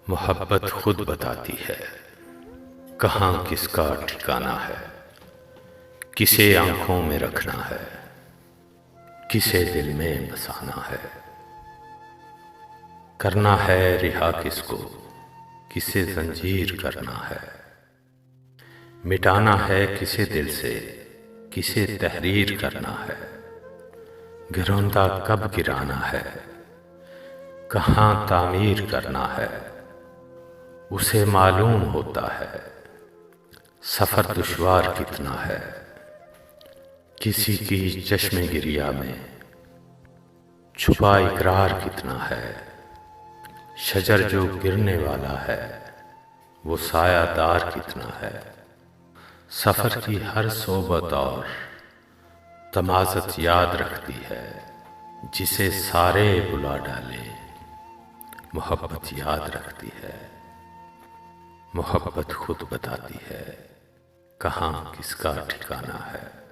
محبت خود بتاتی ہے کہاں کس کا ٹھکانہ ہے، کسے آنکھوں میں رکھنا ہے، کسے دل میں بسانا ہے۔ کرنا ہے رہا کس کو، کسے زنجیر کرنا ہے، مٹانا ہے کسے دل سے، کسے تحریر کرنا ہے۔ گروندہ کب گرانا ہے، کہاں تعمیر کرنا ہے، اسے معلوم ہوتا ہے۔ سفر دشوار کتنا ہے، کسی کی چشم گریہ میں چھپا اقرار کتنا ہے۔ شجر جو گرنے والا ہے، وہ سایہ دار کتنا ہے۔ سفر کی ہر صحبت اور تمازت یاد رکھتی ہے، جسے سارے بلا ڈالے محبت یاد رکھتی ہے۔ محبت خود بتاتی ہے کہاں کس کا ٹھکانہ ہے۔